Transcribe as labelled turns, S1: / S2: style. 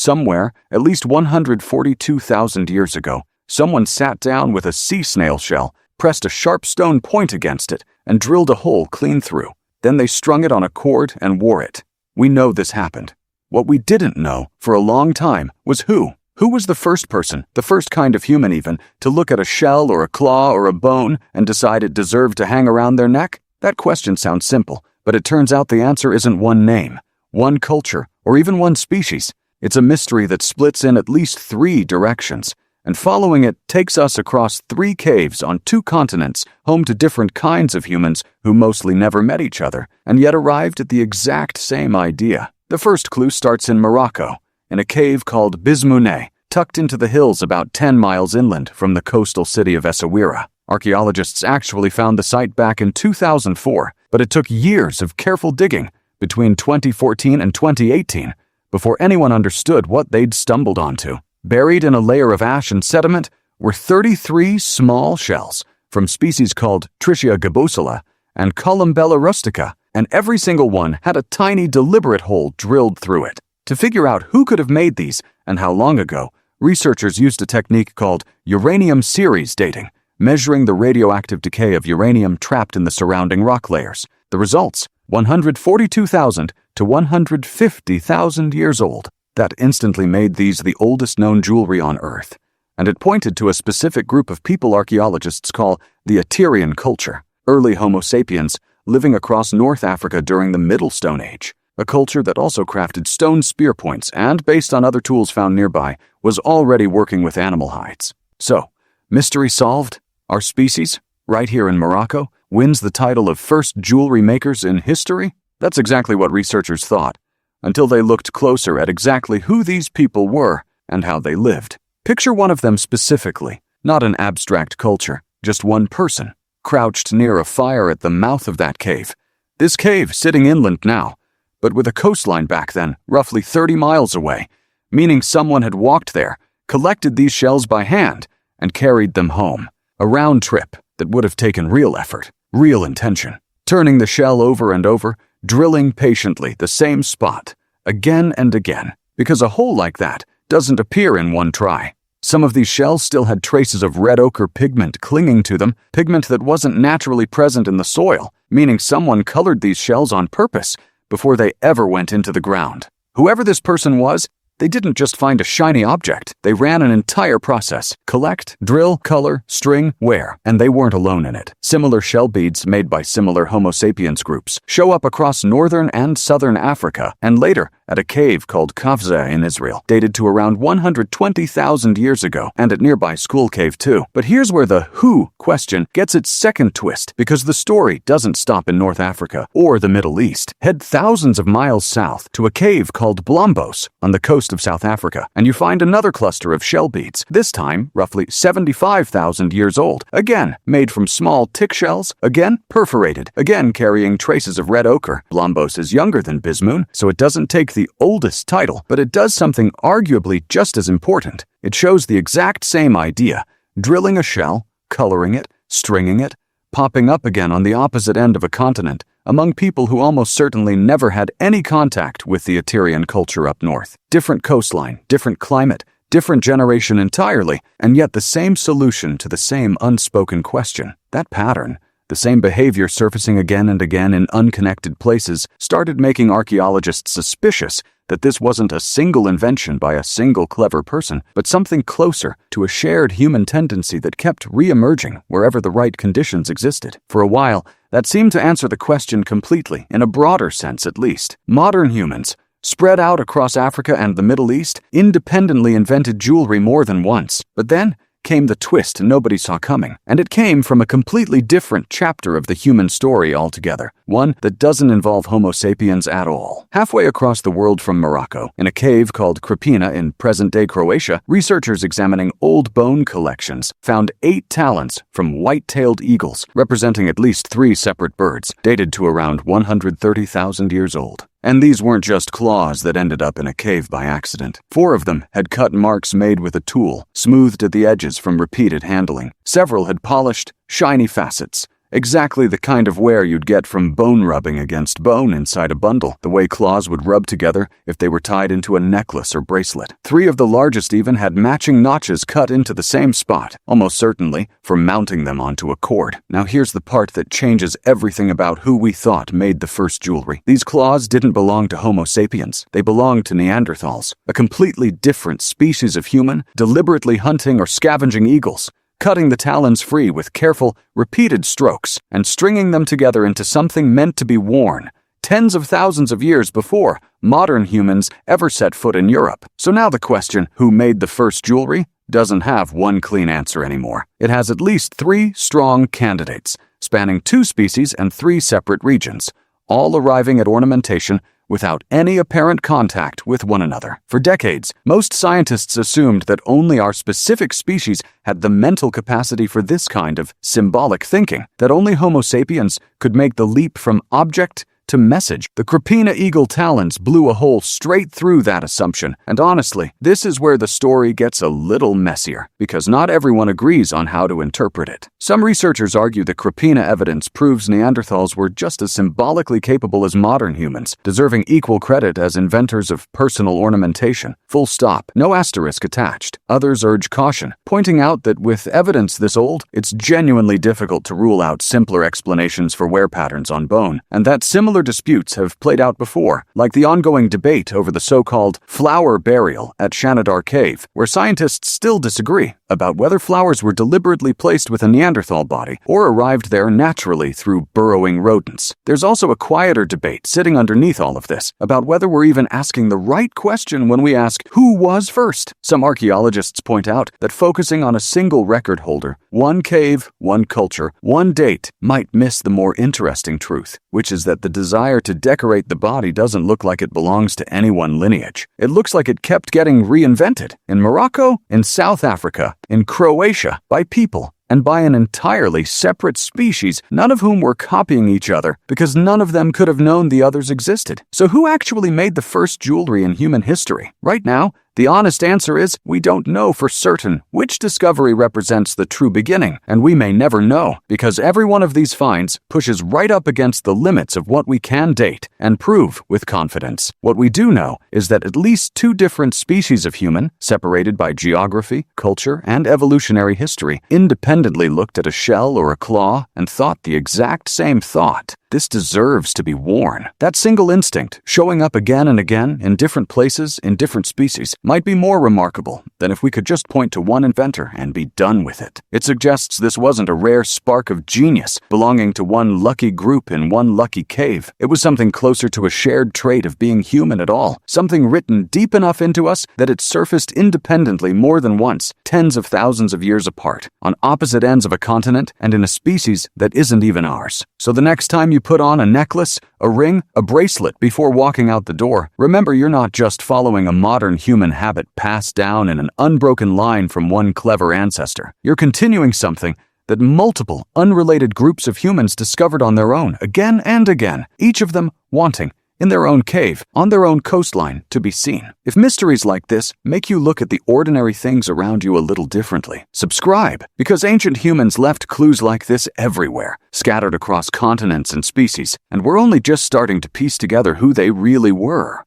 S1: Somewhere, at least 142,000 years ago, someone sat down with a sea snail shell, pressed a sharp stone point against it, and drilled a hole clean through. Then they strung it on a cord and wore it. We know this happened. What we didn't know, for a long time, was who. Who was the first person, the first kind of human even, to look at a shell or a claw or a bone and decide it deserved to hang around their neck? That question sounds simple, but it turns out the answer isn't one name, one culture, or even one species. It's a mystery that splits in at least 3 directions, and following it takes us across 3 caves on 2 continents, home to different kinds of humans who mostly never met each other, and yet arrived at the exact same idea. The first clue starts in Morocco, in a cave called Bizmoune, tucked into the hills about 10 miles inland from the coastal city of Essaouira. Archaeologists actually found the site back in 2004, but it took years of careful digging, between 2014 and 2018, before anyone understood what they'd stumbled onto. Buried in a layer of ash and sediment were 33 small shells from species called Trichia gibosula and Columbella rustica, and every single one had a tiny deliberate hole drilled through it. To figure out who could have made these and how long ago, researchers used a technique called uranium series dating, measuring the radioactive decay of uranium trapped in the surrounding rock layers. The results, 142,000 to 150,000 years old. That instantly made these the oldest known jewelry on Earth, and it pointed to a specific group of people archaeologists call the Aterian culture, early Homo sapiens living across North Africa during the Middle Stone Age. A culture that also crafted stone spear points and, based on other tools found nearby, was already working with animal hides. So, mystery solved? Our species, right here in Morocco, wins the title of first jewelry makers in history? That's exactly what researchers thought, until they looked closer at exactly who these people were and how they lived. Picture one of them specifically, not an abstract culture, just one person, crouched near a fire at the mouth of that cave. This cave sitting inland now, but with a coastline back then, roughly 30 miles away, meaning someone had walked there, collected these shells by hand, and carried them home. A round trip that would have taken real effort, real intention. Turning the shell over and over, drilling patiently the same spot, again and again, because a hole like that doesn't appear in one try. Some of these shells still had traces of red ochre pigment clinging to them, pigment that wasn't naturally present in the soil, meaning someone colored these shells on purpose before they ever went into the ground. Whoever this person was, they didn't just find a shiny object. They ran an entire process: collect, drill, color, string, wear, and they weren't alone in it. Similar shell beads made by similar Homo sapiens groups show up across northern and southern Africa, and later at a cave called Qafzeh in Israel, dated to around 120,000 years ago, and at nearby Skhul cave too. But here's where the who question gets its second twist, because the story doesn't stop in North Africa or the Middle East. Head thousands of miles south to a cave called Blombos on the coast of South Africa, and you find another cluster of shell beads, this time roughly 75,000 years old, again made from small tick shells, again perforated, again carrying traces of red ochre. Blombos is younger than Bizmoune, so it doesn't take the oldest title, but it does something arguably just as important. It shows the exact same idea: drilling a shell, coloring it, stringing it, popping up again on the opposite end of a continent, among people who almost certainly never had any contact with the Aterian culture up north. Different coastline, different climate, different generation entirely, and yet the same solution to the same unspoken question. That pattern, the same behavior surfacing again and again in unconnected places, started making archaeologists suspicious that this wasn't a single invention by a single clever person, but something closer to a shared human tendency that kept re-emerging wherever the right conditions existed. For a while, that seemed to answer the question completely, in a broader sense at least. Modern humans, spread out across Africa and the Middle East, independently invented jewelry more than once. But then came the twist nobody saw coming, and it came from a completely different chapter of the human story altogether, one that doesn't involve Homo sapiens at all. Halfway across the world from Morocco, in a cave called Krapina in present-day Croatia, researchers examining old bone collections found 8 talons from white-tailed eagles, representing at least 3 separate birds, dated to around 130,000 years old. And these weren't just claws that ended up in a cave by accident. 4 of them had cut marks made with a tool, smoothed at the edges from repeated handling. Several had polished, shiny facets, Exactly the kind of wear you'd get from bone rubbing against bone inside a bundle, the way claws would rub together if they were tied into a necklace or bracelet. 3 of the largest even had matching notches cut into the same spot, almost certainly for mounting them onto a cord. Now here's the part that changes everything about who we thought made the first jewelry. These claws didn't belong to Homo sapiens. They belonged to Neanderthals, a completely different species of human, deliberately hunting or scavenging eagles, cutting the talons free with careful, repeated strokes and stringing them together into something meant to be worn tens of thousands of years before modern humans ever set foot in Europe. So now the question, who made the first jewelry, doesn't have one clean answer anymore. It has at least 3 strong candidates, spanning 2 species and 3 separate regions, all arriving at ornamentation without any apparent contact with one another. For decades, most scientists assumed that only our specific species had the mental capacity for this kind of symbolic thinking, that only Homo sapiens could make the leap from object to message. The Krapina eagle talons blew a hole straight through that assumption, and honestly, this is where the story gets a little messier, because not everyone agrees on how to interpret it. Some researchers argue the Krapina evidence proves Neanderthals were just as symbolically capable as modern humans, deserving equal credit as inventors of personal ornamentation. Full stop, no asterisk attached. Others urge caution, pointing out that with evidence this old, it's genuinely difficult to rule out simpler explanations for wear patterns on bone, and that similar disputes have played out before, like the ongoing debate over the so-called flower burial at Shanidar Cave, where scientists still disagree about whether flowers were deliberately placed with a Neanderthal body or arrived there naturally through burrowing rodents. There's also a quieter debate sitting underneath all of this about whether we're even asking the right question when we ask, who was first? Some archaeologists point out that focusing on a single record holder, one cave, one culture, one date, might miss the more interesting truth, which is that the desire to decorate the body doesn't look like it belongs to any one lineage. It looks like it kept getting reinvented in Morocco, in South Africa, in Croatia, by people, and by an entirely separate species, none of whom were copying each other because none of them could have known the others existed. So who actually made the first jewelry in human history? Right now, the honest answer is we don't know for certain which discovery represents the true beginning, and we may never know, because every one of these finds pushes right up against the limits of what we can date and prove with confidence. What we do know is that at least 2 different species of human, separated by geography, culture, and evolutionary history, independently looked at a shell or a claw and thought the exact same thought. This deserves to be worn. That single instinct, showing up again and again in different places, in different species, might be more remarkable than if we could just point to one inventor and be done with it. It suggests this wasn't a rare spark of genius belonging to one lucky group in one lucky cave. It was something closer to a shared trait of being human at all, something written deep enough into us that it surfaced independently more than once, tens of thousands of years apart, on opposite ends of a continent and in a species that isn't even ours. So the next time you put on a necklace, a ring, a bracelet before walking out the door, remember you're not just following a modern human habit passed down in an unbroken line from one clever ancestor. You're continuing something that multiple, unrelated groups of humans discovered on their own, again and again, each of them wanting, in their own cave, on their own coastline, to be seen. If mysteries like this make you look at the ordinary things around you a little differently, subscribe, because ancient humans left clues like this everywhere, scattered across continents and species, and we're only just starting to piece together who they really were.